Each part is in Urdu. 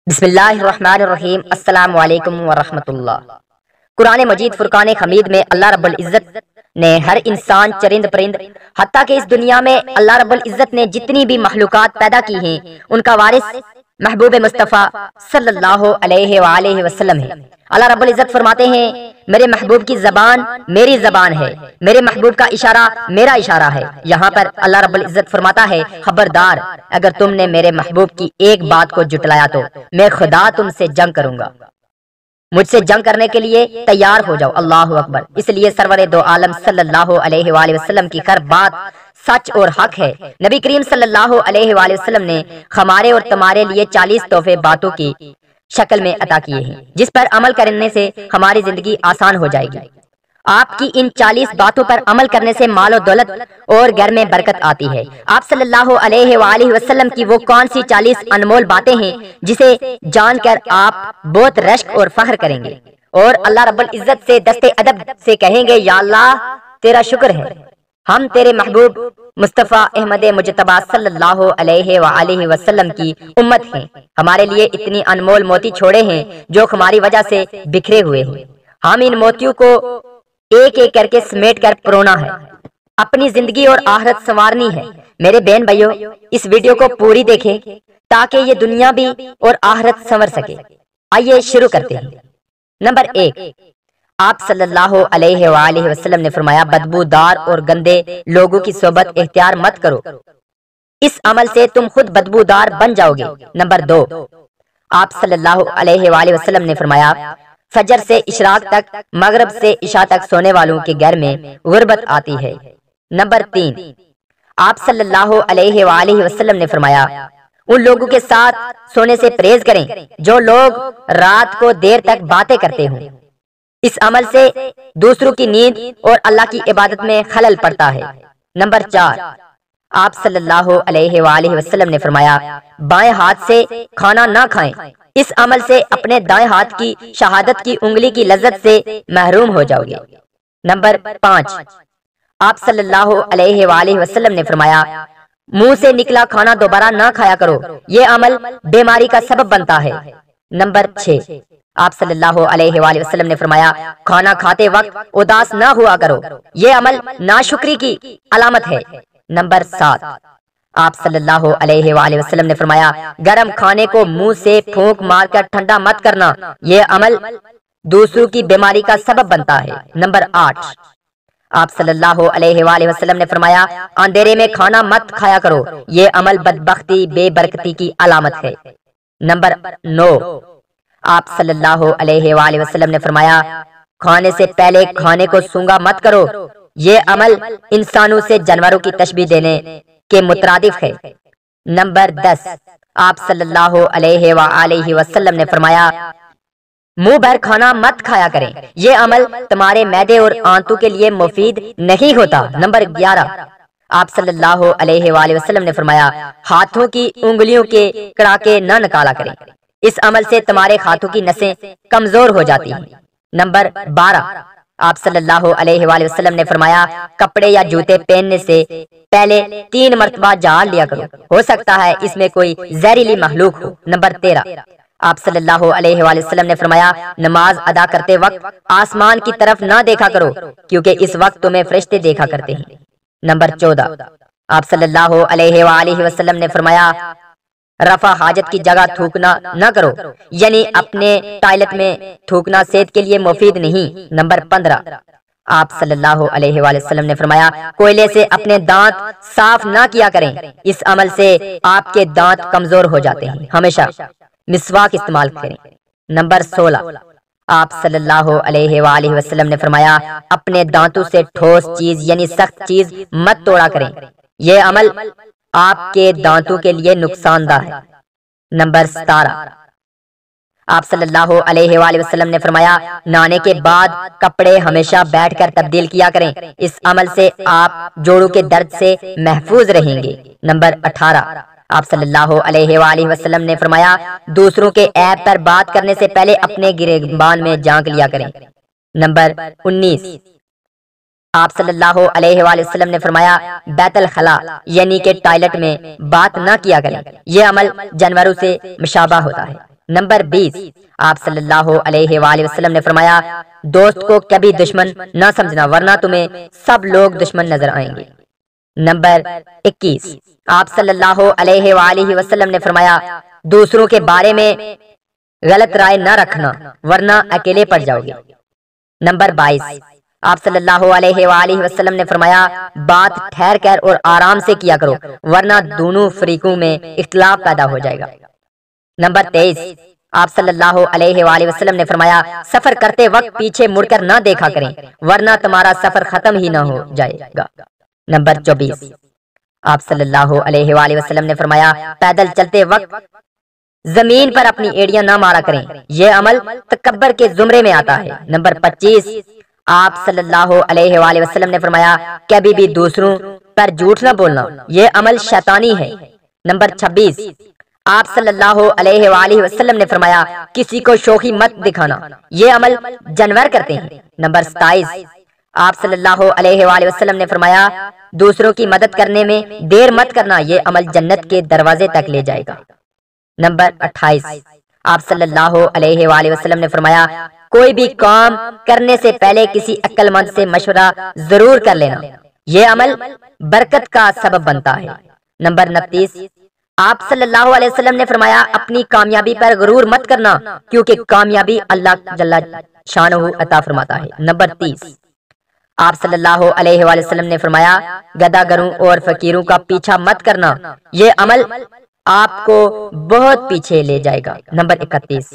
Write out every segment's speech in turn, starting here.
بسم اللہ الرحمن الرحیم۔ السلام علیکم ورحمۃ اللہ۔ قرآن مجید فرقان حمید میں اللہ رب العزت نے ہر انسان، چرند پرند، حتیٰ کہ اس دنیا میں اللہ رب العزت نے جتنی بھی مخلوقات پیدا کی ہیں ان کا وارث محبوب مصطفیٰ صلی اللہ علیہ وآلہ وسلم ہے۔ اللہ رب العزت فرماتے ہیں میرے محبوب کی زبان میری زبان ہے، میرے محبوب کا اشارہ میرا اشارہ ہے۔ یہاں پر اللہ رب العزت فرماتا ہے خبردار اگر تم نے میرے محبوب کی ایک بات کو جھٹلایا تو میں خدا تم سے جنگ کروں گا، مجھ سے جنگ کرنے کے لیے تیار ہو جاؤ۔ اللہ اکبر۔ اس لیے سرور دو عالم صلی اللہ علیہ وآلہ وسلم کی ہر بات سچ اور حق ہے۔ نبی کریم صلی اللہ علیہ وآلہ وسلم نے ہمارے اور تمہارے لیے 40 تحفے باتوں کی شکل میں عطا کیے ہیں جس پر عمل کرنے سے ہماری زندگی آسان ہو جائے گی۔ آپ کی ان 40 باتوں پر عمل کرنے سے مال و دولت اور گھر میں برکت آتی ہے۔ آپ صلی اللہ علیہ وآلہ وسلم کی وہ کون سی 40 انمول باتیں ہیں جسے جان کر آپ بہت رشک اور فخر کریں گے اور اللہ رب العزت سے دست ادب سے کہیں گے یا اللہ تیرا شکر ہے، ہم تیرے محبوب مصطفیٰ احمد مجتبیٰ صلی اللہ علیہ وآلہ وسلم کی امت ہیں، ہمارے لیے اتنی انمول موتی چھوڑے ہیں جو ہماری وجہ سے بکھرے ہوئے ہیں۔ ہم ان موتیوں کو ایک ایک کر کے سمیٹ کر پرونا ہے، اپنی زندگی اور آخرت سنوارنی ہے۔ میرے بہن بھائیو اس ویڈیو کو پوری دیکھیں تاکہ یہ دنیا بھی اور آخرت سنور سکے۔ آئیے شروع کرتے ہیں۔ نمبر 1، آپ صلی اللہ علیہ وآلہ وسلم نے فرمایا بدبودار اور گندے لوگوں کی صحبت اختیار مت کرو، اس عمل سے تم خود بدبودار بن جاؤ گے۔ نمبر 2، آپ صلی اللہ علیہ وآلہ وسلم نے فرمایا فجر سے اشراق تک، مغرب سے عشاء تک سونے والوں کے گھر میں غربت آتی ہے۔ نمبر 3، آپ صلی اللہ علیہ وآلہ وسلم نے فرمایا ان لوگوں کے ساتھ سونے سے پرہیز کریں جو لوگ رات کو دیر تک باتیں کرتے ہوں، اس عمل سے دوسروں کی نیند اور اللہ کی عبادت میں خلل پڑتا ہے۔ نمبر 4، آپ صلی اللہ علیہ وآلہ وسلم نے فرمایا بائیں ہاتھ سے کھانا نہ کھائیں، اس عمل سے اپنے دائیں ہاتھ کی شہادت کی انگلی کی لذت سے محروم ہو جاؤ گے۔ نمبر 5، آپ صلی اللہ علیہ وآلہ وسلم نے فرمایا منہ سے نکلا کھانا دوبارہ نہ کھایا کرو، یہ عمل بیماری کا سبب بنتا ہے۔ نمبر 6، آپ صلی اللہ علیہ وآلہ وسلم نے فرمایا کھانا کھاتے وقت اداس نہ ہوا کرو، یہ عمل ناشکری کی علامت ہے۔ نمبر 7، آپ صلی اللہ علیہ وآلہ وسلم نے فرمایا گرم کھانے کو منہ سے پھونک مار کر ٹھنڈا مت کرنا، یہ عمل دوسروں کی بیماری کا سبب بنتا ہے۔ نمبر 8، آپ صلی اللہ علیہ وآلہ وسلم نے فرمایا اندھیرے میں کھانا مت کھایا کرو، یہ عمل بدبختی بے برکتی کی علامت ہے۔ نمبر 9، آپ صلی اللہ علیہ وآلہ وسلم نے فرمایا کھانے سے پہلے کھانے کو سونگا مت کرو، یہ عمل انسانوں سے جانوروں کی تشبیہ دینے کے مترادف ہے۔ نمبر 10، آپ صلی اللہ علیہ وآلہ وسلم نے فرمایا منہ بھر کھانا مت کھایا کریں، یہ عمل تمہارے معدے اور آنتوں کے لیے مفید نہیں ہوتا۔ نمبر 11، آپ صلی اللہ علیہ وآلہ وسلم نے فرمایا ہاتھوں کی انگلیوں کے کڑاکے نہ نکالا کریں، اس عمل سے تمہارے ہاتھوں کی نسیں کمزور ہو جاتی ہیں۔ نمبر 12، آپ صلی اللہ علیہ وآلہ وسلم نے فرمایا کپڑے یا جوتے پہننے سے پہلے 3 مرتبہ جھاڑ لیا کرو، ہو سکتا ہے اس میں کوئی زہریلی مخلوق ہو۔ نمبر 13، آپ صلی اللہ علیہ وآلہ وسلم نے فرمایا نماز ادا کرتے وقت آسمان کی طرف نہ دیکھا کرو کیونکہ اس وقت تمہیں فرشتے دیکھا کرتے ہیں۔ نمبر 14، آپ صلی اللہ علیہ وآلہ وسلم نے فرمایا رفع حاجت کی جگہ تھوکنا نہ کرو، یعنی اپنے ٹوائلٹ میں تھوکنا صحت کے لیے مفید نہیں۔ نمبر 15، آپ صلی اللہ علیہ وآلہ وسلم نے فرمایا کوئلے سے اپنے دانت صاف نہ کیا کریں، اس عمل سے آپ کے دانت کمزور ہو جاتے ہیں، ہمیشہ مسواک استعمال کریں۔ نمبر 16، آپ صلی اللہ علیہ وآلہ وسلم نے فرمایا اپنے دانتوں سے ٹھوس چیز یعنی سخت چیز مت توڑا کریں، یہ عمل آپ کے دانتوں کے لیے نقصان دہ ہے۔ نمبر 17، آپ صلی اللہ علیہ وآلہ وسلم نے فرمایا نہانے کے بعد کپڑے ہمیشہ بیٹھ کر تبدیل کیا کریں، اس عمل سے آپ جوڑوں کے درد سے محفوظ رہیں گے۔ نمبر 18، آپ صلی اللہ علیہ وآلہ وسلم نے فرمایا دوسروں کے عیب پر بات کرنے سے پہلے اپنے گریبان میں جھانک لیا کریں۔ نمبر 19، آپ صلی اللہ علیہ وآلہ وسلم نے فرمایا بیت الخلا یعنی کہ ٹوائلٹ میں بات نہ کیا کریں، یہ عمل جانوروں سے مشابہ ہوتا ہے۔ نمبر 20، آپ صلی اللہ علیہ وآلہ وسلم نے فرمایا دوست کو کبھی دشمن نہ سمجھنا ورنہ تمہیں سب لوگ دشمن نظر آئیں گے۔ نمبر 21، آپ صلی اللہ علیہ وآلہ وسلم نے فرمایا دوسروں کے بارے میں غلط رائے نہ رکھنا ورنہ اکیلے پڑ جاؤ گے۔ نمبر 22، آپ صلی اللہ علیہ وآلہ وسلم نے فرمایا بات ٹھہر کر اور آرام سے کیا کرو ورنہ دونوں فریقوں میں اختلاف پیدا ہو جائے گا۔ نمبر 23، آپ صلی اللہ علیہ وآلہ وسلم نے فرمایا سفر کرتے وقت پیچھے مڑ کر نہ دیکھا کریں ورنہ تمہارا سفر ختم ہی نہ ہو جائے گا۔ نمبر 24، آپ صلی اللہ علیہ وآلہ وسلم نے فرمایا پیدل چلتے وقت زمین پر اپنی ایڑیاں نہ مارا کریں، یہ عمل تکبر کے زمرے میں آتا ہے۔ نمبر 25، آپ صلی اللہ علیہ وآلہ وسلم نے فرمایا کبھی بھی دوسروں پر جھوٹ نہ بولنا، یہ عمل شیطانی ہے۔ نمبر 26، آپ صلی اللہ علیہ وآلہ وسلم نے فرمایا کسی کو شوخی مت دکھانا، یہ عمل جانور کرتے ہیں۔ نمبر 27، آپ صلی اللہ علیہ وآلہ وسلم نے فرمایا دوسروں کی مدد کرنے میں دیر مت کرنا، یہ عمل جنت کے دروازے تک لے جائے گا۔ نمبر 28، آپ صلی اللہ علیہ وآلہ وسلم نے فرمایا کوئی بھی کام کرنے سے پہلے کسی عقل مند سے مشورہ ضرور کر لینا، یہ عمل برکت کا سبب بنتا ہے۔ نمبر 29، آپ صلی اللہ علیہ وسلم نے فرمایا اپنی کامیابی پر غرور مت کرنا کیونکہ کامیابی اللہ جل شانہ عطا فرماتا ہے۔ نمبر 30، آپ صلی اللہ علیہ وآلہ وسلم نے فرمایا گداگروں اور فقیروں کا پیچھا مت کرنا، یہ عمل آپ کو بہت پیچھے لے جائے گا۔ نمبر 31،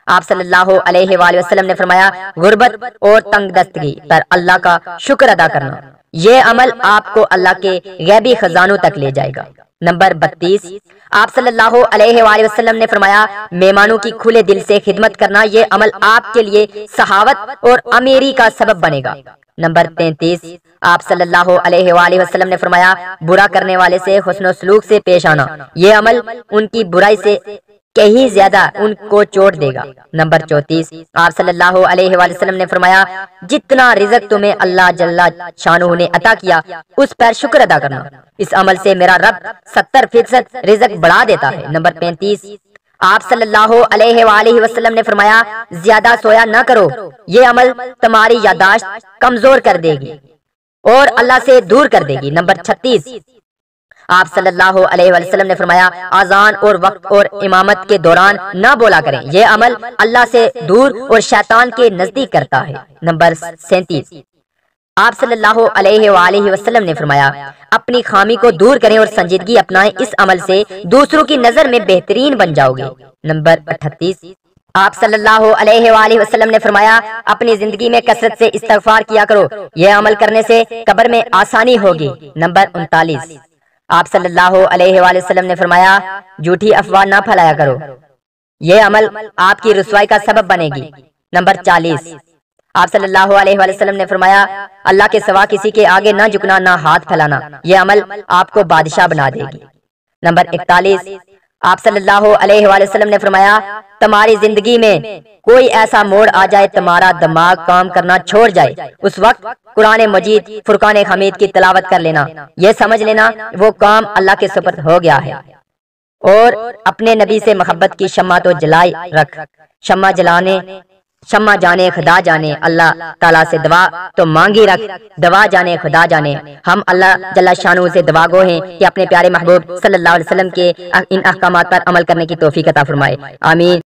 آپ صلی اللہ علیہ وآلہ وسلم نے فرمایا غربت اور تنگ دستگی پر اللہ کا شکر ادا کرنا، یہ عمل آپ کو اللہ کے غیبی خزانوں تک لے جائے گا۔ نمبر 32، آپ صلی اللہ علیہ وآلہ وسلم نے فرمایا مہمانوں کی کھلے دل سے خدمت کرنا، یہ عمل آپ کے لیے سخاوت اور امیری کا سبب بنے گا۔ نمبر 33، آپ صلی اللہ علیہ وآلہ وسلم نے فرمایا برا کرنے والے سے حسن و سلوک سے پیش آنا، یہ عمل ان کی برائی سے کہیں زیادہ ان کو چوٹ دے گا۔ نمبر 34، آپ صلی اللہ علیہ وآلہ وسلم نے فرمایا جتنا رزق تمہیں اللہ جل شانہ نے عطا کیا اس پر شکر ادا کرنا، اس عمل سے میرا رب 70% رزق بڑھا دیتا ہے۔ نمبر 35، آپ صلی اللہ علیہ وآلہ وسلم نے فرمایا زیادہ سویا نہ کرو، یہ عمل تمہاری یادداشت کمزور کر دے گی اور اللہ سے دور کر دے گی۔ نمبر 36، آپ صلی اللہ علیہ وآلہ وسلم نے فرمایا اذان اور وقت اور امامت کے دوران نہ بولا کریں، یہ عمل اللہ سے دور اور شیطان کے نزدیک کرتا ہے۔ نمبر 37، آپ صلی اللہ علیہ وآلہ وسلم نے فرمایا اپنی خامی کو دور کریں اور سنجیدگی اپنائیں، اس عمل سے دوسروں کی نظر میں بہترین بن جاؤ گے۔ نمبر 38، آپ صلی اللہ علیہ وآلہ وسلم نے فرمایا اپنی زندگی میں کثرت سے استغفار کیا کرو، یہ عمل کرنے سے قبر میں آسانی ہوگی۔ نمبر 39، آپ صلی اللہ علیہ وآلہ وسلم نے فرمایا جھوٹی افواہ نہ پھیلایا کرو، یہ عمل آپ کی رسوائی کا سبب بنے گی۔ نمبر 40، آپ صلی اللہ علیہ وآلہ وسلم نے فرمایا اللہ کے سوا کسی کے آگے نہ جھکنا نہ ہاتھ پھیلانا، یہ عمل آپ کو بادشاہ بنا دے گی۔ نمبر 41، آپ صلی اللہ علیہ وآلہ وسلم نے فرمایا تمہاری زندگی میں کوئی ایسا موڑ آ جائے تمہارا دماغ کام کرنا چھوڑ جائے، اس وقت قرآن مجید فرقان حمید کی تلاوت کر لینا، یہ سمجھ لینا وہ کام اللہ کے سپرد ہو گیا ہے۔ اور اپنے نبی سے محبت کی شمع تو جلائے رکھ، شمع جانے خدا جانے، اللہ تعالیٰ سے دعا تو مانگی رکھ، دعا جانے خدا جانے۔ ہم اللہ جل شانہ سے دعا گو ہیں کہ اپنے پیارے محبوب صلی اللہ علیہ وسلم کے ان احکامات پر عمل کرنے کی توفیق عطا فرمائے، آمین۔